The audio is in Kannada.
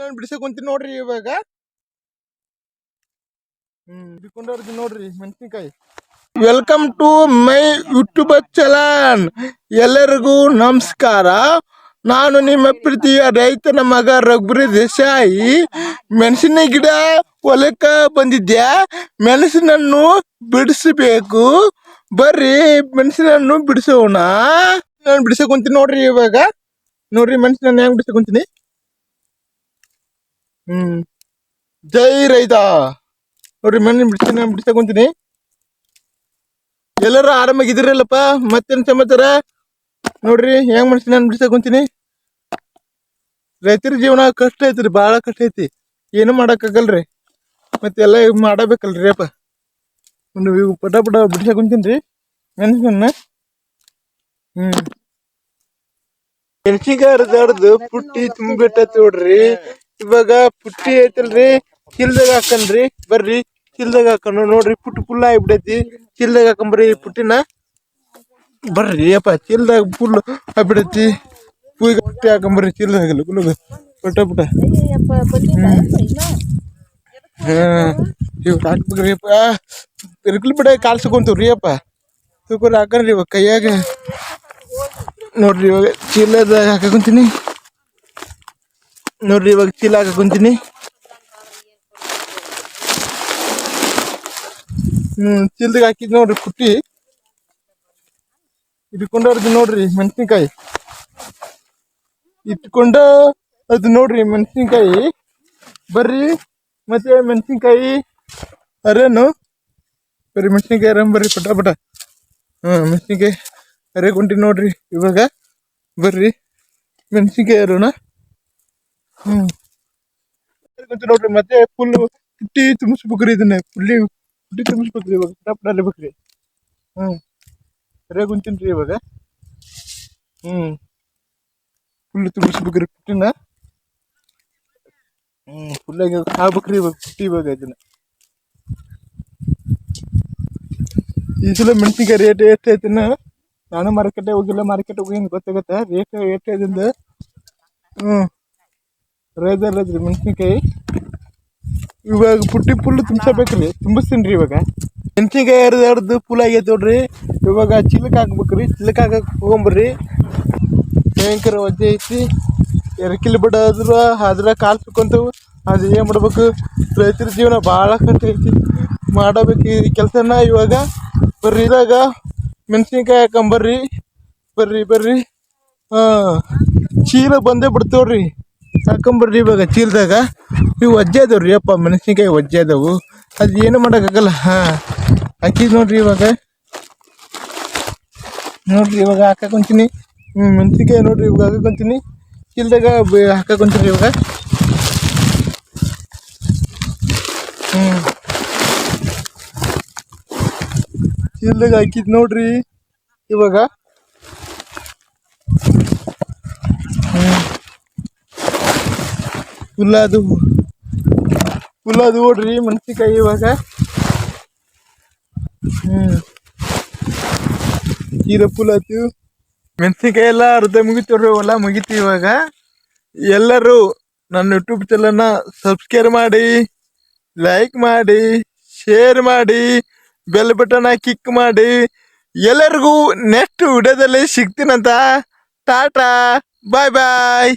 ನಾನು ಬಿಡಿಸಕ್ ಕುಂತೀನಿ ನೋಡ್ರಿ ಇವಾಗ. ಬಿಡ್ಕೊಂಡವ್ರಿಗೆ ನೋಡ್ರಿ ಮೆಣಸಿನ್ಕಾಯಿ. Welcome to my YouTube channel. ಎಲ್ಲರಿಗೂ ನಮಸ್ಕಾರ. ನಾನು ನಿಮ್ಮ ಪ್ರೀತಿಯ ರೈತನ ಮಗ ರಘುಬೀರ್ ದೇಸಾಯಿ. ಮೆಣಸಿನ ಗಿಡ ಹೊಲಕ್ಕ ಬಂದಿದ್ದೆ. ಮೆಣಸಿನನ್ನು ಬಿಡಿಸಬೇಕು, ಬರ್ರಿ ಮೆಣಸಿನನ್ನು ಬಿಡಿಸೋಣ. ನಾನು ಬಿಡಿಸಕ್ ಕುಂತೀನಿ ನೋಡ್ರಿ ಇವಾಗ. ನೋಡ್ರಿ ಮೆಣಸಿನ ಹೆಂಗ್ ಬಿಡಿಸಕ್ ಕುಂತೀನಿ. ಜೈ ರೈತ. ನೋಡ್ರಿ ಮೆಣಸಿನ ಬಿಡಿಸಕ್ ಕುಂತೀನಿ. ಎಲ್ಲರೂ ಆರಾಮಾಗಿದ್ದೀರಲ್ಲಪ್ಪ? ಮತ್ತೇನ್ ಸಮಾಚಾರ? ನೋಡ್ರಿ ಹೆಂಗ್ ಮೆಣಸಿನ ಬಿಡಿಸಕ್ ಕುಂತೀನಿ. ರೈತರ ಜೀವನ ಕಷ್ಟ ಐತ್ರಿ, ಬಾಳ ಕಷ್ಟ ಐತಿ. ಏನು ಮಾಡಕ್ ಆಗಲ್ರಿ, ಮತ್ತೆಲ್ಲ ಮಾಡಬೇಕಲ್ರಿ ಅಪ್ಪ. ಇವು ಪಟ ಪಟ ಬಿಡಿಸಕ್ ಕುಂತೀನಿ ಮೆಣಸಿನ. ಮೆಣಸಿನ್ಕಾಯಿ ಹರಿದಾಡ್ದು ಪುಟ್ಟಿ ತುಂಬಿಟ್ಟೈತಿ ನೋಡ್ರಿ. ಇವಾಗ ಪುಟ್ಟಿ ಐತಲ್ರಿ, ಚೀಲ್ದಾಗ ಹಾಕನ್ರಿ. ಬರ್ರಿ ಚೀಲ್ದಾಗ ಹಾಕೋಣ. ನೋಡ್ರಿ ಪುಟ್ಟಿ ಫುಲ್ ಆಗಿಬಿಡೈತಿ. ಚೀಲ್ದಾಗ ಹಾಕೊಂಬರ್ರಿ ಪುಟ್ಟಿನ. ಬರ್ರಿ ಅಪ್ಪ, ಚೀಲ್ದಾಗ ಫುಲ್ ಆಗ್ಬಿಡೈತಿ. ಪುಟ್ಟಿ ಹಾಕೊಂಬರ್ರಿ ಚೀಲ್ದಾಗ ಪುಟ ಪುಟ. ಇವ್ ಹಾಕ್ಬೇಕ್ರಿ ಅಪ್ಪ. ಇರ್ಕಲ್ ಬಿಡ ಕಾಲ್ಸ್ಕೊಂತೀವ್ರಿ ಅಪ್ಪ. ಸುಕೂರ್ ಹಾಕನ್ರಿ ಇವಾಗ ಕೈಯಾಗ. ನೋಡ್ರಿ ಇವಾಗ ಚೀಲದಾಗ ಹಾಕೊಂತೀನಿ. ನೋಡ್ರಿ ಇವಾಗ ಚೀಲ ಹಾಕೊಂತೀನಿ. ಚೀಲದಾಗ ಹಾಕಿದ್ ನೋಡ್ರಿ ಪುಟ್ಟಿ. ಇಟ್ಕೊಂಡವ್ರದ್ದು ನೋಡ್ರಿ ಮೆಣಸಿನ್ಕಾಯಿ. ಇಟ್ಕೊಂಡ ಅದು ನೋಡ್ರಿ ಮೆಣಸಿನ್ಕಾಯಿ. ಬರ್ರಿ ಮತ್ತೆ ಮೆಣಸಿನ್ಕಾಯಿ ಅರೇನು. ಬರ್ರಿ ಮೆಣಸಿನ್ಕಾಯಿ ಅರೇನ್ ಬರ್ರಿ ಪಟ ಪಟ. ಮೆಣಸಿನ್ಕಾಯಿ ಅರೇಕೊಂಟಿ ನೋಡ್ರಿ ಇವಾಗ. ಬರ್ರಿ ಮೆಣಸಿನ್ಕಾಯಿ ಅರೋಣ. ನೋಡ್ರಿ ಮತ್ತೆ ಫುಲ್ ಪುಟ್ಟಿ ತುಂಬಿಸ್ಬೇಕ್ರಿ. ಇದನ್ನ ಪುಟ್ಟಿ ತುಂಬಿಸ್ಬೇಕ್ರಿ ಇವಾಗ. ಪಟ ಪಟ ಅರಿಬೇಕ್ರಿ. ಅರೇ ಕುಂತೀನ್ರಿ ಇವಾಗ. ಫುಲ್ ತುಂಬಿಸ್ಬೇಕ್ರಿ ಪುಟ್ಟಿನ. ಫುಲ್ಲಾಗಿ ಹಾಕ್ಬೇಕ್ರಿ ಇವಾಗ ಪುಟ್ಟಿ. ಇವಾಗ ಇದನ್ನ ಈ ಸಲ ಮೆಣಸಿನ್ಕಾಯಿ ರೇಟ್ ಎಷ್ಟು ಐತಿನ. ನಾನು ಮಾರ್ಕೆಟ್ ಹೋಗಿಲ್ಲ, ಮಾರ್ಕೆಟ್ ಹೋಗಿ ಗೊತ್ತಾಗತ್ತೆ ರೇಟ್ ಎಷ್ಟು ಐದಿಂದ. ರೈದ್ರಿ ಮೆಣಸಿನ್ಕಾಯಿ ಇವಾಗ ಪುಟ್ಟಿ ಫುಲ್ ತುಂಬಿಸಬೇಕ್ರಿ. ತುಂಬಿಸ್ತೀನಿ ಇವಾಗ. ಮೆಣಸಿನ್ಕಾಯಿ ಹರಿದಾಡ್ದು ಫುಲ್ ಆಗೈತೆ ನೋಡ್ರಿ. ಇವಾಗ ಚಿಲಕ್ ಹಾಕ್ಬೇಕ್ರಿ. ಚಿಲಕ್ ಹಾಕಕ್ ಹೋಗ್ಬರ್ರಿ. ಭಯಂಕರ ವಜ್ಜೆ ಐತಿ. ಎರಕಿಲ್ ಬಿಡೋದ್ರ ಅದ್ರ ಕಾಲ್ ಸುಕ್ಕೊಂತವು. ಅದು ಏನ್ ಮಾಡ್ಬೇಕು? ರೈತರ ಜೀವನ ಭಾಳ ಕಷ್ಟ ಐತಿ. ಮಾಡಬೇಕು ಈ ಕೆಲಸನ ಇವಾಗ. ಬರ್ರಿ ಇದಾಗ ಮೆಣಸಿನ್ಕಾಯಿ ಹಾಕೊಂಬರ್ರಿ. ಬರ್ರಿ ಬರ್ರಿ. ಚೀಲ ಬಂದೇ ಬಿಡ್ತೇವ್ರಿ. ಹಾಕೊಂಬರ್ರಿ ಇವಾಗ ಚೀಲದಾಗ. ಇವು ವಜ್ಜೆ ಅದಾವ್ರಿ ಅಪ್ಪ, ಮೆಣಸಿನ್ಕಾಯಿ ವಜ್ಜೆ ಅದಾವು. ಅದು ಏನು ಮಾಡೋಕ್ಕಾಗಲ್ಲ. ಹಾಕಿದ್ ನೋಡ್ರಿ ಇವಾಗ. ನೋಡ್ರಿ ಇವಾಗ ಹಾಕೊಂತೀನಿ. ಮೆಣಸಿನ್ಕಾಯಿ ನೋಡ್ರಿ ಇವಾಗ ಹಾಕೊಂತೀನಿ. ಚೀಲದಾಗ ಹಾಕೊಂತೀನಿ ಇವಾಗ. ಚೀಲದಾಗ ಹಾಕಿದ್ ನೋಡ್ರಿ ಇವಾಗ. ಫುಲ್ ಅದು ನೋಡ್ರಿ ಮೆಣಸಿನ್ಕಾಯಿ ಇವಾಗ. ಚೀಲ ಫುಲ್ ಆಯ್ತು. ಮೆಣಸಿನ್ಕಾಯಿ ಎಲ್ಲ ಅರ್ಧ ಮುಗಿತವ್ರಿ. ಹೊಲ ಮುಗಿತು ಇವಾಗ. ಎಲ್ಲರೂ ನನ್ನ ಯೂಟ್ಯೂಬ್ ಚಾನಲ್ನ ಸಬ್ಸ್ಕ್ರೈಬ್ ಮಾಡಿ, ಲೈಕ್ ಮಾಡಿ, ಶೇರ್ ಮಾಡಿ, ಬೆಲ್ ಬಟನ್ ಕ್ಲಿಕ್ ಮಾಡಿ. ಎಲ್ಲರಿಗೂ ನೆಕ್ಸ್ಟ್ ವಿಡಿಯೋದಲ್ಲಿ ಸಿಗ್ತೀನಂತ. ಟಾಟಾ, ಬಾಯ್ ಬಾಯ್.